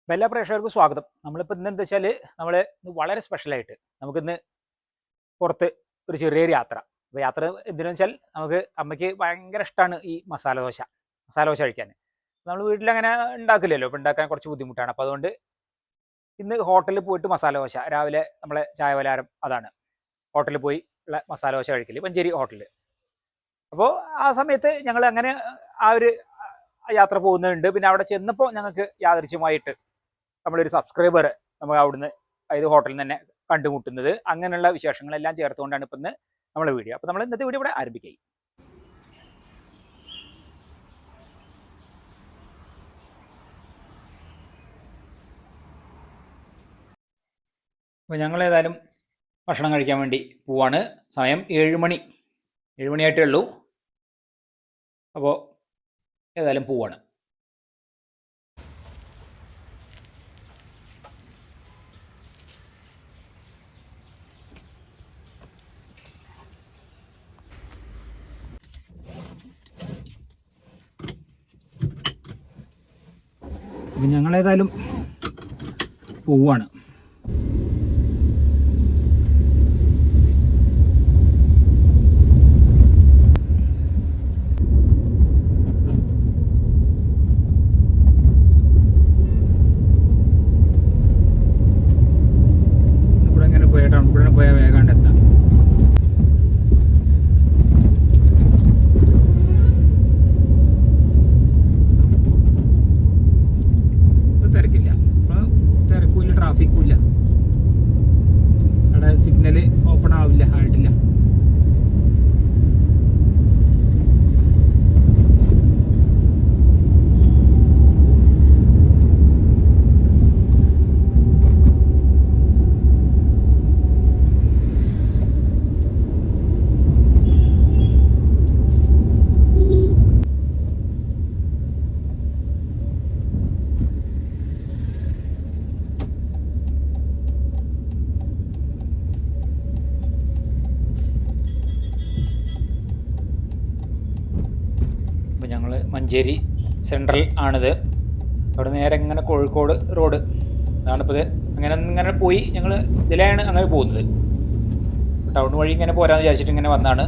അപ്പോൾ എല്ലാ പ്രേക്ഷകർക്കും സ്വാഗതം. നമ്മളിപ്പോൾ ഇന്ന് എന്താ വെച്ചാൽ നമ്മൾ വളരെ സ്പെഷ്യലായിട്ട് നമുക്കിന്ന് പുറത്ത് ഒരു ചെറിയൊരു യാത്ര. അപ്പോൾ യാത്ര എന്തിനാണെന്ന് വെച്ചാൽ നമുക്ക് അമ്മയ്ക്ക് ഭയങ്കര ഇഷ്ടമാണ് ഈ മസാല ദോശ കഴിക്കാൻ. നമ്മൾ വീട്ടിലങ്ങനെ ഉണ്ടാക്കില്ലല്ലോ, ഇപ്പോൾ ഉണ്ടാക്കാൻ കുറച്ച് ബുദ്ധിമുട്ടാണ്. അപ്പോൾ അതുകൊണ്ട് ഇന്ന് ഹോട്ടലിൽ പോയിട്ട് മസാല ദോശ, രാവിലെ നമ്മളെ ചായ പലഹാരം അതാണ്. ഹോട്ടലിൽ പോയി ഉള്ള മസാല ദോശ കഴിക്കൽ, മഞ്ചേരി ഹോട്ടലിൽ. അപ്പോൾ ആ സമയത്ത് ഞങ്ങൾ അങ്ങനെ ആ ഒരു യാത്ര പോകുന്നുണ്ട്. പിന്നെ അവിടെ ചെന്നപ്പോൾ ഞങ്ങൾക്ക് യാദൃശ്യമായിട്ട് നമ്മളൊരു സബ്സ്ക്രൈബർ നമ്മൾ അവിടുന്ന് അതായത് ഹോട്ടലിൽ നിന്ന് തന്നെ കണ്ടുമുട്ടുന്നത്. അങ്ങനെയുള്ള വിശേഷങ്ങളെല്ലാം ചേർത്തുകൊണ്ടാണ് ഇപ്പം ഇന്ന് നമ്മളെ വീഡിയോ. അപ്പോൾ നമ്മൾ ഇന്നത്തെ വീഡിയോ ഇവിടെ ആരംഭിക്കുക. അപ്പോൾ ഞങ്ങൾ ഏതായാലും ഭക്ഷണം കഴിക്കാൻ വേണ്ടി പോവാണ്. സമയം 7 മണിയായിട്ടേ ഉള്ളൂ. അപ്പോൾ ഏതായാലും പോവാണ്. അപ്പം ഞങ്ങളേതായാലും പോവാണ്. ഇവിടെ ഇങ്ങനെ പോയിട്ടാണ്, ഇവിടെ പോയാൽ വേഗം എത്താം. തിരക്കില്ല, തിരക്കില്ല, ട്രാഫിക്കും ഇല്ല. അവിടെ സിഗ്നൽ ഓപ്പൺ ആയിട്ടില്ല. അപ്പോൾ ഞങ്ങൾ മഞ്ചേരി സെൻട്രൽ ആണിത്. അവിടെ നേരെ ഇങ്ങനെ കോഴിക്കോട് റോഡ് അതാണിപ്പോൾ. ഇത് അങ്ങനെ പോയി ഞങ്ങൾ ഇതിലാണ് അങ്ങനെ പോകുന്നത്. ടൗൺ വഴി ഇങ്ങനെ പോരാന്ന് വിചാരിച്ചിട്ട് ഇങ്ങനെ വന്നാണ്.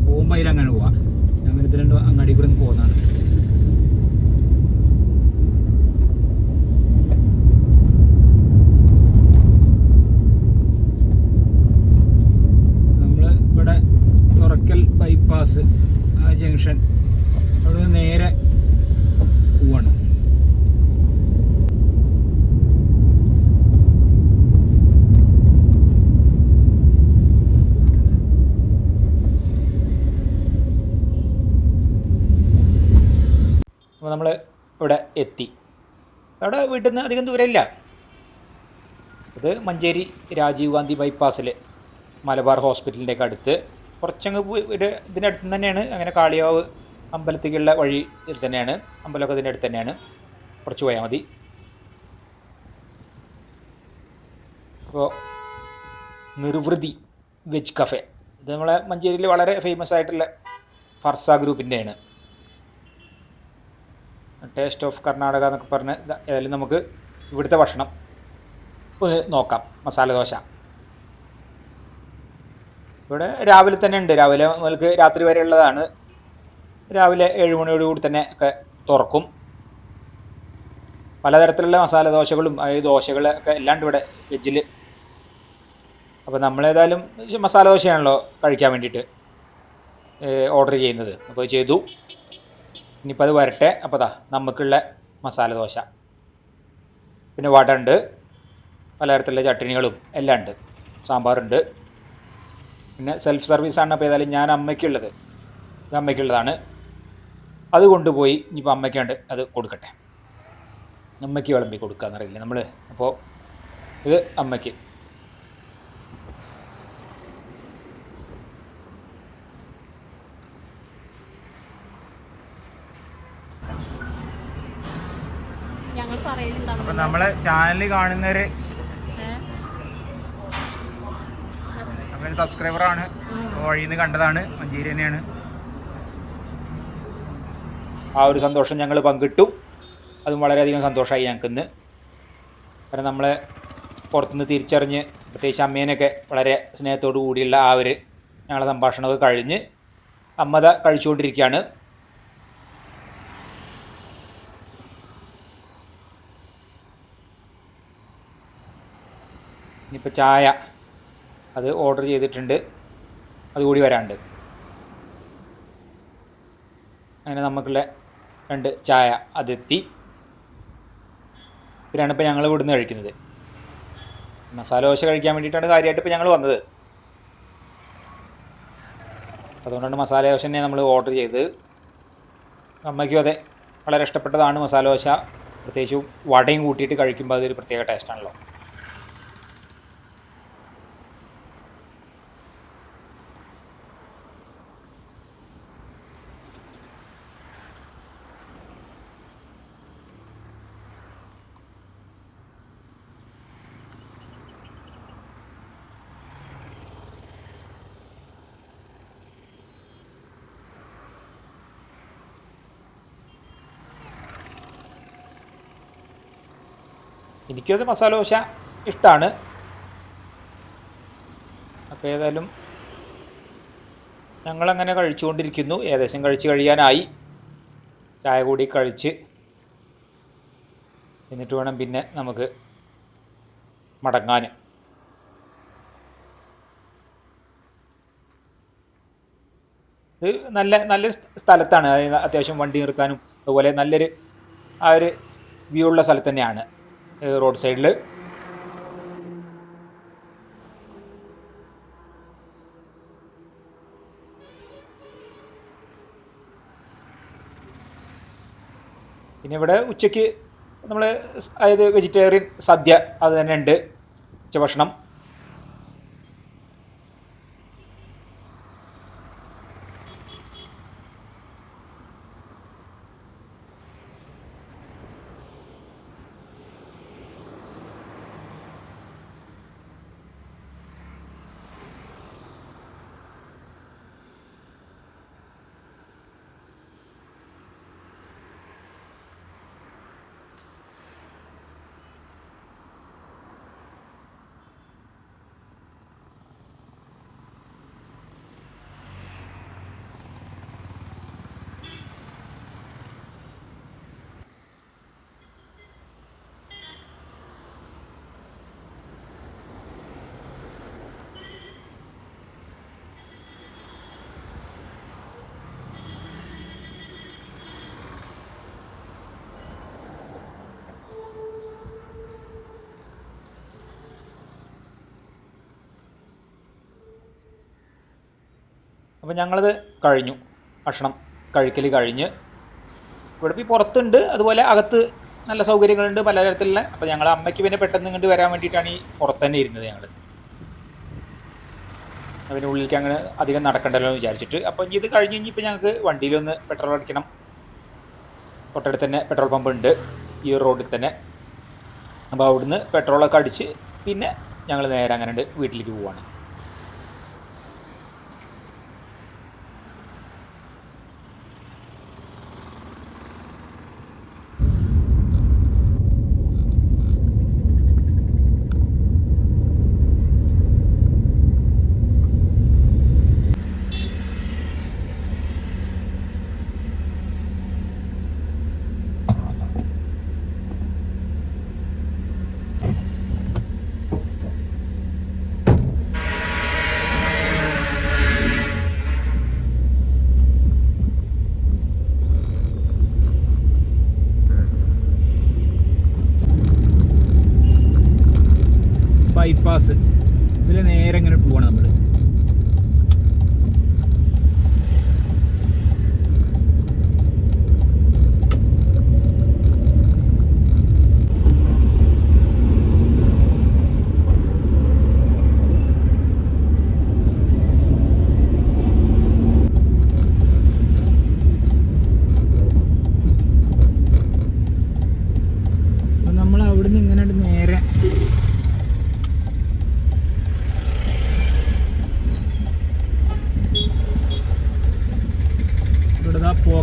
പോകുമ്പോൾ അതിലങ്ങനെ പോവാം. ഞങ്ങൾ ഇത് രണ്ടും അങ്ങാടി കൂടെ പോകുന്നതാണ്. നമ്മൾ ഇവിടെ തുറക്കൽ ബൈപ്പാസ് ആ ജംഗ്ഷൻ അവിടെ നേരെ പോവാണ്. അപ്പോൾ നമ്മൾ ഇവിടെ എത്തി. അവിടെ വീട്ടിൽ നിന്ന് അധികം ദൂരമില്ല. ഇത് മഞ്ചേരി രാജീവ് ഗാന്ധി ബൈപ്പാസിൽ മലബാർ ഹോസ്പിറ്റലിൻ്റെയൊക്കെ അടുത്ത് കുറച്ചങ്ങ് ഇതിനടുത്ത് തന്നെയാണ്. അങ്ങനെ കാളിയാവ് അമ്പലത്തേക്കുള്ള വഴി ഇതിൽ തന്നെയാണ്. അമ്പലമൊക്കെ ഇതിൻ്റെ അടുത്ത് തന്നെയാണ്, കുറച്ച് പോയാൽ മതി. അപ്പോൾ നിർവൃതി വെജ് കഫേ, ഇത് നമ്മളെ മഞ്ചേരിയിൽ വളരെ ഫേമസ് ആയിട്ടുള്ള ഫർസ ഗ്രൂപ്പിൻ്റെയാണ്. ടേസ്റ്റ് ഓഫ് കർണാടക എന്നൊക്കെ പറഞ്ഞ് ഏതായാലും നമുക്ക് ഇവിടുത്തെ ഭക്ഷണം ഒന്ന് നോക്കാം. മസാല ദോശ ഇവിടെ രാവിലെ തന്നെ ഉണ്ട്. രാവിലെ മുതൽക്ക് രാത്രി വരെ ഉള്ളതാണ്. രാവിലെ 7 മണിയോടുകൂടി തന്നെ ഒക്കെ തുറക്കും. പലതരത്തിലുള്ള മസാല ദോശകളും ദോശകളൊക്കെ എല്ലാം ഉണ്ട് ഇവിടെ വെജിൽ. അപ്പോൾ നമ്മളേതായാലും മസാല ദോശയാണല്ലോ കഴിക്കാൻ വേണ്ടിയിട്ട് ഓർഡർ ചെയ്യുന്നത്. അപ്പോൾ ചെയ്തു. ഇനിയിപ്പോൾ അത് വരട്ടെ. അപ്പോൾ നമുക്കുള്ള മസാല ദോശ, പിന്നെ വട ഉണ്ട്, പലതരത്തിലുള്ള ചട്നികളും എല്ലാം ഉണ്ട്, സാമ്പാറുണ്ട്. പിന്നെ സെൽഫ് സർവീസാണ്. അപ്പോൾ ഏതായാലും ഞാൻ അമ്മയ്ക്കുള്ളതാണ്. അത് കൊണ്ടുപോയി ഇനിയിപ്പോൾ അമ്മയ്ക്കാണ്ട് അത് കൊടുക്കട്ടെ. അമ്മയ്ക്ക് വിളമ്പി കൊടുക്കുക എന്നറിയില്ല നമ്മൾ. അപ്പോൾ ഇത് അമ്മയ്ക്ക്. പറയലുണ്ടാവും. നമ്മളെ ചാനൽ കാണുന്നവര് സബ്സ്ക്രൈബറാണ്, വഴിയിൽ നിന്ന് കണ്ടതാണ്, മഞ്ചേരി തന്നെയാണ്. ആ ഒരു സന്തോഷം ഞങ്ങൾ പങ്കിട്ടു. അതും വളരെയധികം സന്തോഷമായി ഞങ്ങൾക്കിന്ന്. കാരണം നമ്മളെ പുറത്തുനിന്ന് തിരിച്ചറിഞ്ഞ്, പ്രത്യേകിച്ച് അമ്മേനൊക്കെ വളരെ സ്നേഹത്തോടു കൂടിയുള്ള ആ ഒരു ഞങ്ങളെ സംഭാഷണമൊക്കെ കഴിഞ്ഞ് അമ്മത കഴിച്ചുകൊണ്ടിരിക്കുകയാണ്. ഇനിയിപ്പോൾ ചായ അത് ഓർഡർ ചെയ്തിട്ടുണ്ട്, അതുകൂടി വരാണ്ട്. അങ്ങനെ നമുക്കുള്ള 2 ചായ അതെത്തി. ഇതിനാണ് ഇപ്പോൾ ഞങ്ങൾ ഇവിടുന്ന് കഴിക്കുന്നത്. മസാല ദോശ കഴിക്കാൻ വേണ്ടിയിട്ടാണ് കാര്യമായിട്ട് ഇപ്പോൾ ഞങ്ങൾ വന്നത്. അതുകൊണ്ടാണ് മസാല ദോശ തന്നെ നമ്മൾ ഓർഡർ ചെയ്തത്. അമ്മയ്ക്കും അതെ, വളരെ ഇഷ്ടപ്പെട്ടതാണ് മസാല ദോശ. പ്രത്യേകിച്ച് വടയും കൂട്ടിയിട്ട് കഴിക്കുമ്പോൾ അതൊരു പ്രത്യേക ടേസ്റ്റാണല്ലോ. എനിക്കത് മസാല ദോശ ഇഷ്ടമാണ്. അപ്പോൾ ഏതായാലും ഞങ്ങളങ്ങനെ കഴിച്ചുകൊണ്ടിരിക്കുന്നു. ഏകദേശം കഴിച്ച് കഴിയാനായി. ചായ കൂടി കഴിച്ച് എന്നിട്ട് വേണം പിന്നെ നമുക്ക് മടങ്ങാൻ. ഇത് നല്ലൊരു സ്ഥലത്താണ്. അതായത് അത്യാവശ്യം വണ്ടി നിർത്താനും അതുപോലെ നല്ലൊരു ആ ഒരു വ്യൂ ഉള്ള സ്ഥലത്ത് തന്നെയാണ്, റോഡ് സൈഡിൽ. പിന്നെ ഇവിടെ ഉച്ചയ്ക്ക് നമ്മൾ അതായത് വെജിറ്റേറിയൻ സദ്യ അത് തന്നെ ഉണ്ട്, ഉച്ചഭക്ഷണം. അപ്പോൾ ഞങ്ങളത് കഴിഞ്ഞു, ഭക്ഷണം കഴിക്കൽ കഴിഞ്ഞ്. ഇവിടെ ഇപ്പോൾ പുറത്തുണ്ട്, അതുപോലെ അകത്ത് നല്ല സൗകര്യങ്ങളുണ്ട് പലതരത്തിലുള്ള. അപ്പോൾ ഞങ്ങൾ അമ്മയ്ക്ക് പിന്നെ പെട്ടെന്ന് ഇങ്ങോട്ട് വരാൻ വേണ്ടിയിട്ടാണ് ഈ പുറത്ത് തന്നെ ഇരുന്നത് ഞങ്ങൾ. അതിൻ്റെ ഉള്ളിലേക്ക് അങ്ങനെ അധികം നടക്കണ്ടല്ലോ എന്ന് വിചാരിച്ചിട്ട്. അപ്പോൾ ഇനി ഇത് കഴിഞ്ഞ് ഇനിയിപ്പോൾ ഞങ്ങൾക്ക് വണ്ടിയിലൊന്ന് പെട്രോൾ അടിക്കണം. തൊട്ടടുത്ത് തന്നെ പെട്രോൾ പമ്പ് ഉണ്ട് ഈ റോഡിൽ തന്നെ. അപ്പോൾ അവിടുന്ന് പെട്രോളൊക്കെ അടിച്ച് പിന്നെ ഞങ്ങൾ നേരെ അങ്ങനെ വീട്ടിലേക്ക് പോവുകയാണ്.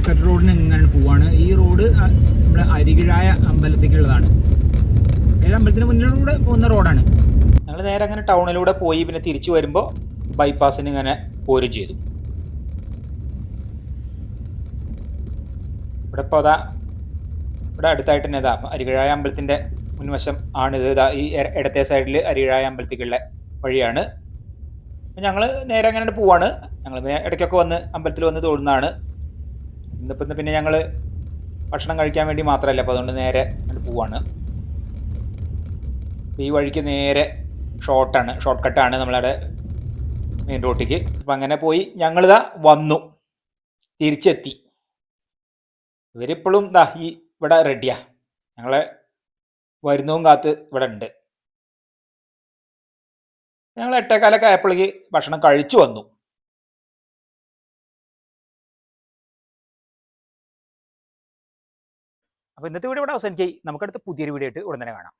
കൽക്കട്ട റോഡിന് ഇങ്ങനെ പോവാണ്. ഈ റോഡ് നമ്മുടെ അരികിഴായ അമ്പലത്തേക്കുള്ളതാണ്. ഏത് അമ്പലത്തിന് മുന്നിലൂടെ പോകുന്ന റോഡാണ്. ഞങ്ങൾ നേരെ അങ്ങനെ ടൗണിലൂടെ പോയി പിന്നെ തിരിച്ചു വരുമ്പോൾ ബൈപ്പാസിന് ഇങ്ങനെ പോരും ചെയ്തു. ഇവിടെ ഇപ്പോൾ അതാ ഇവിടെ അടുത്തായിട്ട് തന്നെ ഇതാ അരികിഴായ അമ്പലത്തിൻ്റെ മുൻവശം ആണിത്. ഇതാ ഈ ഇടത്തെ സൈഡിൽ അരികിഴായ അമ്പലത്തേക്കുള്ള വഴിയാണ്. അപ്പം ഞങ്ങൾ നേരെ അങ്ങനെ പോവാണ്. ഞങ്ങൾ ഇടയ്ക്കൊക്കെ വന്ന് അമ്പലത്തിൽ വന്ന് തൊഴുന്നതാണ്. ഇന്നിപ്പം പിന്നെ ഞങ്ങൾ ഭക്ഷണം കഴിക്കാൻ വേണ്ടി മാത്രമല്ല, അപ്പോൾ അതുകൊണ്ട് നേരെ അങ്ങനെ പോവാണ്. ഈ വഴിക്ക് നേരെ ഷോർട്ട് കട്ടാണ് നമ്മളവിടെ മെയിൻ റോട്ടിക്ക്. അപ്പം അങ്ങനെ പോയി ഞങ്ങളിതാ വന്നു, തിരിച്ചെത്തി. ഇവരിപ്പോഴും ദാ ഈ ഇവിടെ റെഡിയാ, ഞങ്ങളെ വരുന്നതും കാത്ത് ഇവിടെ ഉണ്ട്. ഞങ്ങൾ 8:15 ആയപ്പോഴേക്ക് ഭക്ഷണം കഴിച്ചു വന്നു. അപ്പോൾ ഇന്നത്തെ വീഡിയോ ഇവിടെ അവസാനിക്കായി. നമുക്കടുത്ത പുതിയൊരു വീഡിയോ ആയിട്ട് ഉടൻ തന്നെ കാണാം.